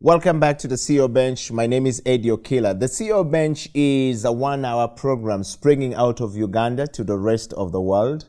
Welcome back to the CEO Bench. My name is Okila. The CEO Bench is a 1-hour program springing out of Uganda to the rest of the world,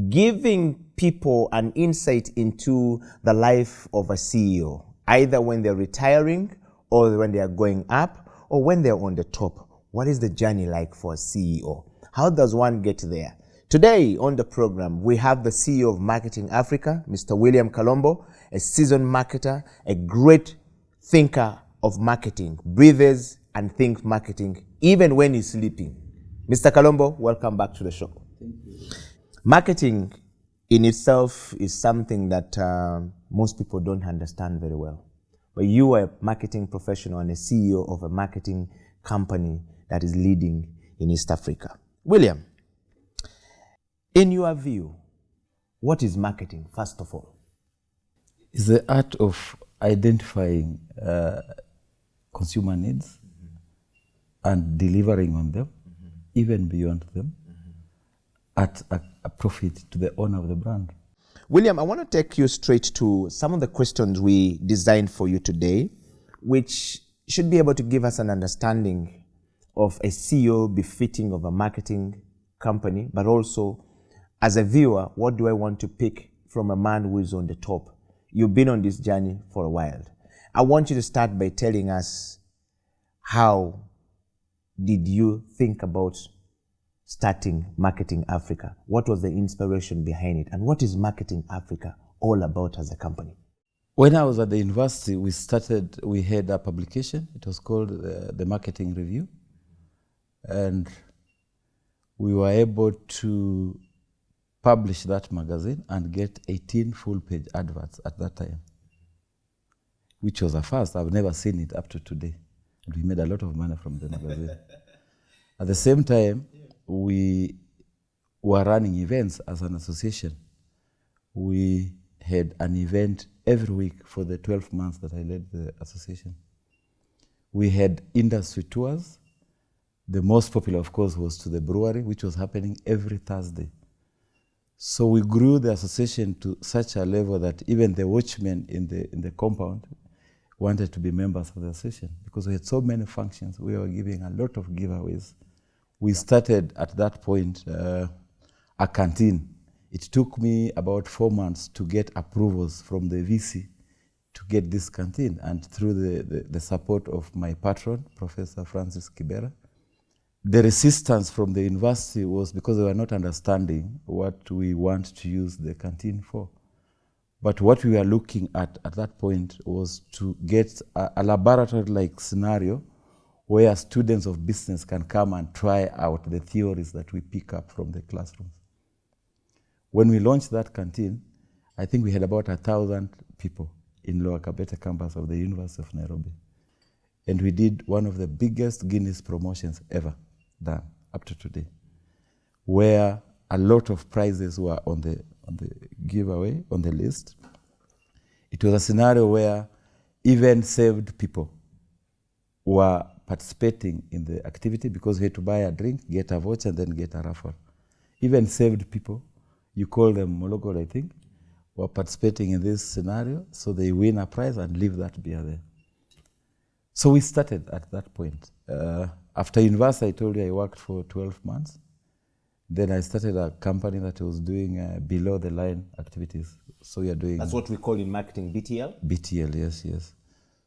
giving people an insight into the life of a CEO, either when they're retiring or when they are going up or when they're on the top. What is the journey like for a CEO? How does one get there? Today on the program, we have the CEO of Marketing Africa, Mr. William Kalombo, a seasoned marketer, a great thinker of marketing, breathes and thinks marketing even when he's sleeping. Mr. Kalombo, welcome back to the show. Thank you. Marketing in itself is something that most people don't understand very well. But you are a marketing professional and a CEO of a marketing company that is leading in East Africa. William, in your view, what is marketing, first of all? It's the art of identifying consumer needs and delivering on them, even beyond them, at a profit to the owner of the brand. William, I want to take you straight to some of the questions we designed for you today, which should be able to give us an understanding of a CEO befitting of a marketing company, but also as a viewer, what do I want to pick from a man who is on the top? You've been on this journey for a while. I want you to start by telling us, how did you think about starting Marketing Africa? What was the inspiration behind it? And what is Marketing Africa all about as a company? When I was at the university, we had a publication. It was called the Marketing Review. And we were able to publish that magazine and get 18 full-page adverts at that time, which was a first. I've never seen it up to today. And we made a lot of money from the magazine. At the same time, we were running events as an association. We had an event every week for the 12 months that I led the association. We had industry tours. The most popular, of course, was to the brewery, which was happening every Thursday. So we grew the association to such a level that even the watchmen in the compound wanted to be members of the association because we had so many functions. We were giving a lot of giveaways. We started at that point a canteen. It took me about 4 months to get approvals from the VC to get this canteen. And through the support of my patron, Professor Francis Kibera, the resistance from the university was because they were not understanding what we want to use the canteen for. But what we were looking at that point was to get a laboratory-like scenario where students of business can come and try out the theories that we pick up from the classrooms. When we launched that canteen, I think we had about 1,000 people in Lower Kabete campus of the University of Nairobi. And we did one of the biggest Guinness promotions ever done up to today, where a lot of prizes were on the giveaway, on the list. It was a scenario where even saved people were participating in the activity because we had to buy a drink, get a voucher, and then get a raffle. Even saved people, you call them Mologol, I think, were participating in this scenario, so they win a prize and leave that beer there. So we started at that point. After university, I told you I worked for 12 months. Then I started a company that was doing below-the-line activities. So we are doing... That's what we call in marketing BTL? BTL, yes.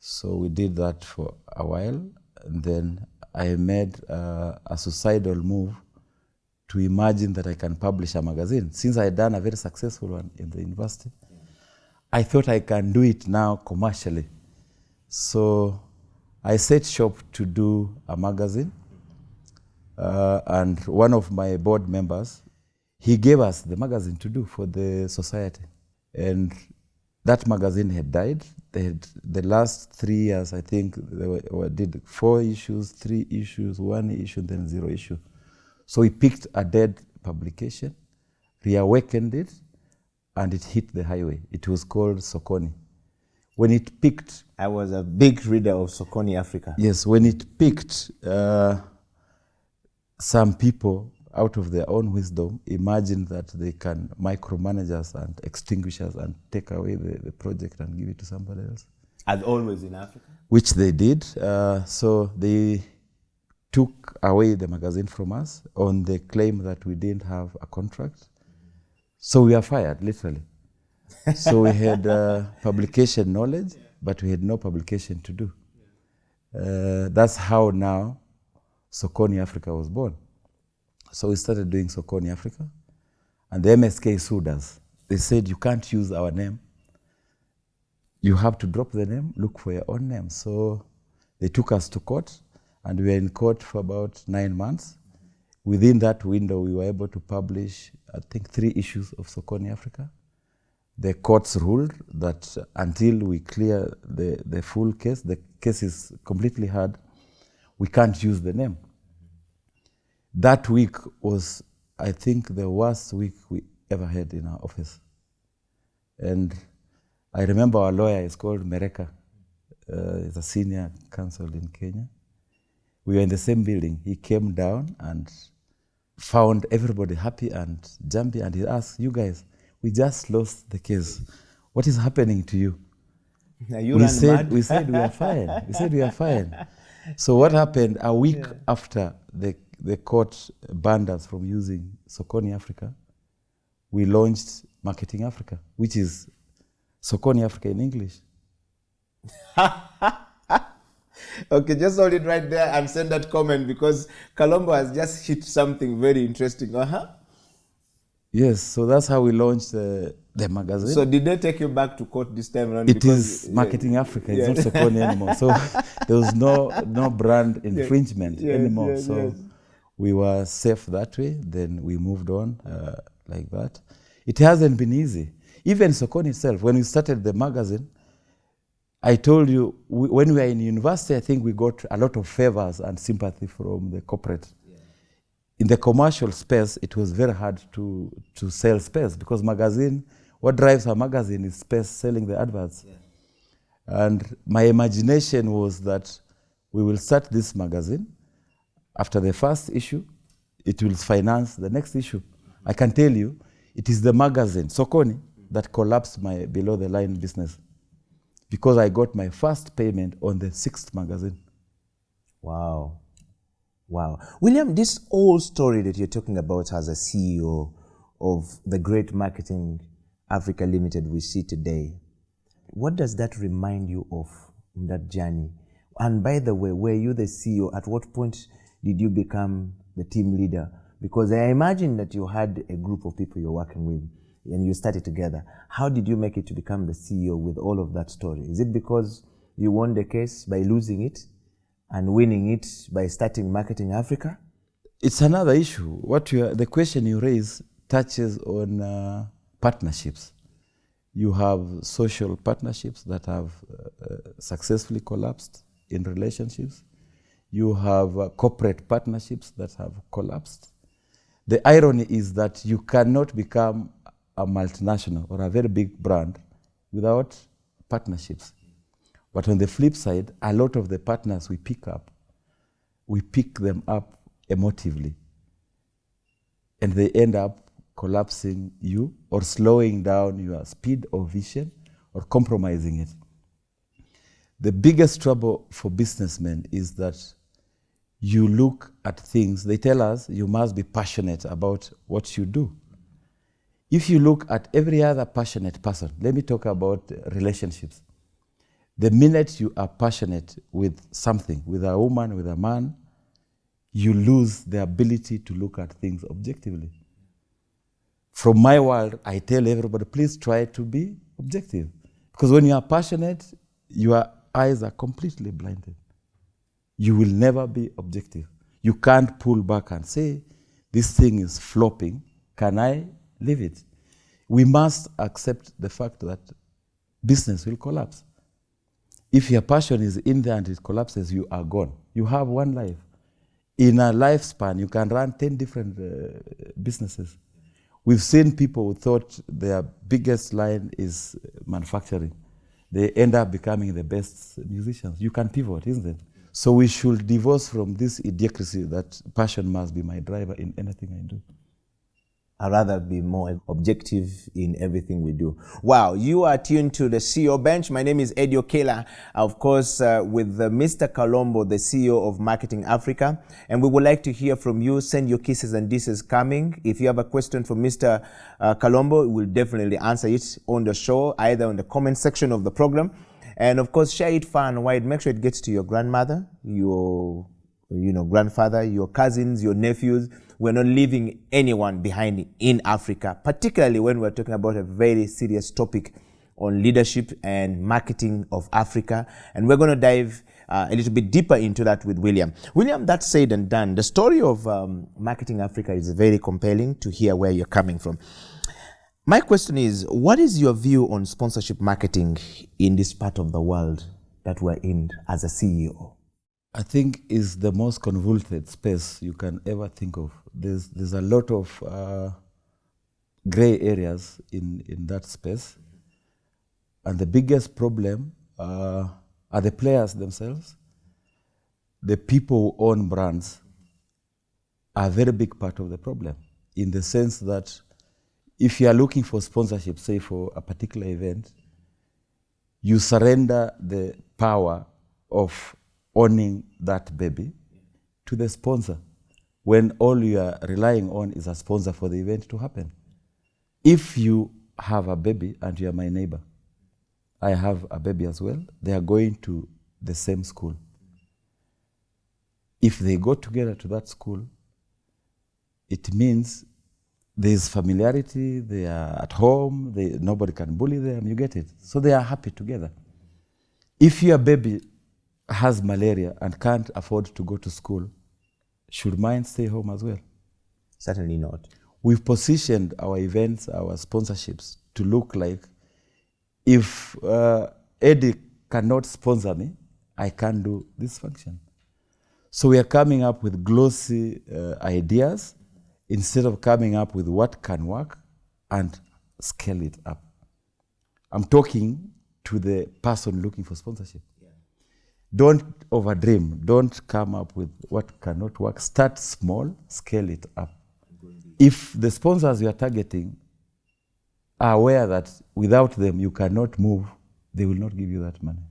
So we did that for a while. And then I made a suicidal move to imagine that I can publish a magazine. Since I had done a very successful one in the university, I thought I can do it now commercially. So I set shop to do a magazine, and one of my board members, he gave us the magazine to do for the society. And that magazine had died. They had, the last 3 years, I think, they did 4 issues, 3 issues, 1 issue, then 0 issue. So we picked a dead publication, reawakened it, and it hit the highway. It was called Sokoni. When it picked... I was a big reader of Sokoni Africa. Yes, when it picked, some people, out of their own wisdom, imagined that they can micromanage us and extinguish us and take away the project and give it to somebody else. As always in Africa? which they did. So they took away the magazine from us on the claim that we didn't have a contract. So we are fired, literally. So we had publication knowledge, but we had no publication to do. That's how now Sokoni Africa was born. So we started doing Sokoni Africa, and the MSK sued us. They said, you can't use our name. You have to drop the name, look for your own name. So they took us to court, and we were in court for about 9 months. Within that window, we were able to publish, I think, 3 issues of Sokoni Africa. The courts ruled that until we clear the full case, the case is completely hard, we can't use the name. That week was, I think, the worst week we ever had in our office. And I remember our lawyer is called Mereka. He's a senior counsel in Kenya. We were in the same building. He came down and found everybody happy and jumpy, and he asked, you guys, we just lost the case. What is happening to you? We said we are fine. We said we are fine. So what happened a week after the court banned us from using Sokoni Africa, we launched Marketing Africa, which is Sokoni Africa in English. Okay, just hold it right there and send that comment, because Kalombo has just hit something very interesting. Yes, so that's how we launched the magazine. So did they take you back to court this time around? It is Marketing Africa, it's not Sokoni anymore. So there was no brand infringement anymore. So we were safe that way. Then we moved on like that. It hasn't been easy. Even Sokoni itself, when we started the magazine, I told you, when we were in university, I think we got a lot of favors and sympathy from the corporate. In the commercial space, it was very hard to sell space, because magazine, what drives a magazine is space, selling the adverts. And my imagination was that we will start this magazine. After the first issue, it will finance the next issue. I can tell you, it is the magazine, Sokoni, that collapsed my below-the-line business, because I got my first payment on the 6th magazine. Wow. Wow. William, this whole story that you're talking about as a CEO of the great Marketing Africa Limited we see today, what does that remind you of in that journey? And by the way, were you the CEO? At what point did you become the team leader? Because I imagine that you had a group of people you're working with and you started together. How did you make it to become the CEO with all of that story? Is it because you won the case by losing it and winning it by starting Marketing Africa? It's another issue. The question you raise touches on partnerships. You have social partnerships that have successfully collapsed in relationships. You have corporate partnerships that have collapsed. The irony is that you cannot become a multinational or a very big brand without partnerships. But on the flip side, a lot of the partners we pick them up emotively. And they end up collapsing you or slowing down your speed or vision or compromising it. The biggest trouble for businessmen is that you look at things, they tell us you must be passionate about what you do. If you look at every other passionate person, let me talk about relationships. The minute you are passionate with something, with a woman, with a man, you lose the ability to look at things objectively. From my world, I tell everybody, please try to be objective. Because when you are passionate, your eyes are completely blinded. You will never be objective. You can't pull back and say, this thing is flopping, can I leave it? We must accept the fact that business will collapse. If your passion is in there and it collapses, you are gone. You have one life. In a lifespan, you can run 10 different businesses. We've seen people who thought their biggest line is manufacturing. They end up becoming the best musicians. You can pivot, isn't it? So we should divorce from this idiocracy that passion must be my driver in anything I do. I'd rather be more objective in everything we do. Wow, you are tuned to the CEO Bench. My name is Okila, of course, with Mr. Kalombo, the CEO of Marketing Africa. And we would like to hear from you. Send your kisses and disses coming. If you have a question for Mr. Kalombo, we'll definitely answer it on the show, either on the comment section of the program. And of course, share it far and wide. Make sure it gets to your grandmother, your grandfather, your cousins, your nephews. We're not leaving anyone behind in Africa, particularly when we're talking about a very serious topic on leadership and marketing of Africa. And we're going to dive a little bit deeper into that with William. William, that said and done, the story of Marketing Africa is very compelling to hear where you're coming from. My question is, what is your view on sponsorship marketing in this part of the world that we're in as a CEO? I think is the most convoluted space you can ever think of. There's a lot of gray areas in that space. And the biggest problem are the players themselves. The people who own brands are a very big part of the problem, in the sense that if you are looking for sponsorship, say for a particular event, you surrender the power of owning that baby to the sponsor, when all you are relying on is a sponsor for the event to happen. If you have a baby and you are my neighbor, I have a baby as well, they are going to the same school. If they go together to that school, it means there's familiarity, they are at home, nobody can bully them, you get it. So they are happy together. If your baby has malaria and can't afford to go to school, should mine stay home as well? Certainly not. We've positioned our events, our sponsorships to look like, if Eddie cannot sponsor me, I can't do this function. So we are coming up with glossy ideas instead of coming up with what can work and scale it up. I'm talking to the person looking for sponsorship. Don't overdream. Don't come up with what cannot work. Start small, scale it up. If the sponsors you are targeting are aware that without them you cannot move, they will not give you that money.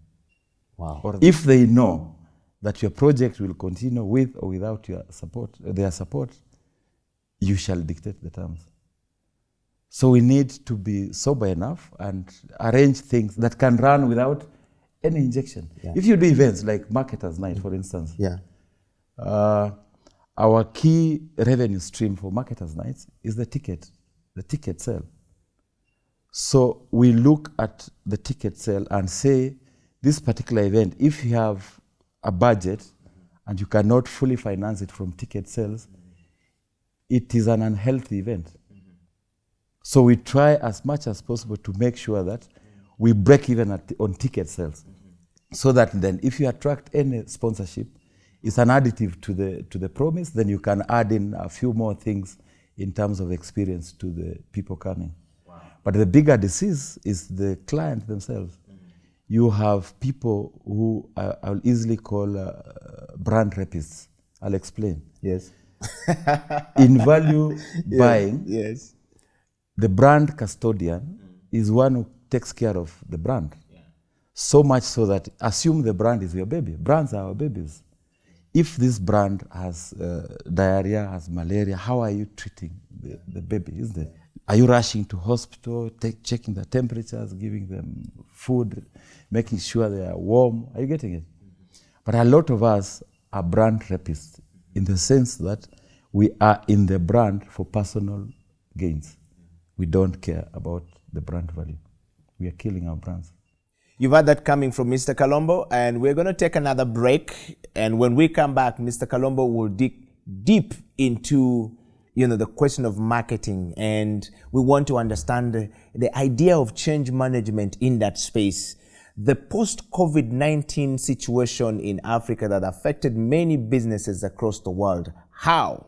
Wow. Or if they know that your project will continue with or without your support, their support, you shall dictate the terms. So we need to be sober enough and arrange things that can run without any injection. Yeah. If you do events like Marketers Night, for instance, our key revenue stream for Marketers Nights is the ticket sale. So we look at the ticket sale and say, this particular event, if you have a budget and you cannot fully finance it from ticket sales, it is an unhealthy event. So we try as much as possible to make sure that we break even on ticket sales, so that then if you attract any sponsorship, it's an additive to the promise, then you can add in a few more things in terms of experience to the people coming. Wow. But the bigger disease is the client themselves. You have people who I'll easily call brand rapists. I'll explain. Yes. In value buying, yes, the brand custodian is one who takes care of the brand. So much so that, assume the brand is your baby. Brands are our babies. If this brand has diarrhea, has malaria, how are you treating the baby, isn't it? Are you rushing to hospital, checking the temperatures, giving them food, making sure they are warm? Are you getting it? But a lot of us are brand rapists, in the sense that we are in the brand for personal gains. We don't care about the brand value. We are killing our brands. You've heard that coming from Mr. Kalombo, and we're going to take another break. And when we come back, Mr. Kalombo will dig deep into the question of marketing, and we want to understand the idea of change management in that space. The post-COVID-19 situation in Africa that affected many businesses across the world. How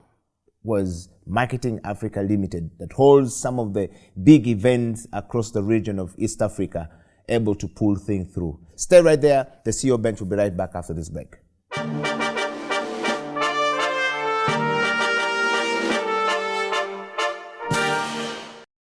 was Marketing Africa Limited, that holds some of the big events across the region of East Africa, able to pull things through? Stay right there. The CEO Bench will be right back after this break.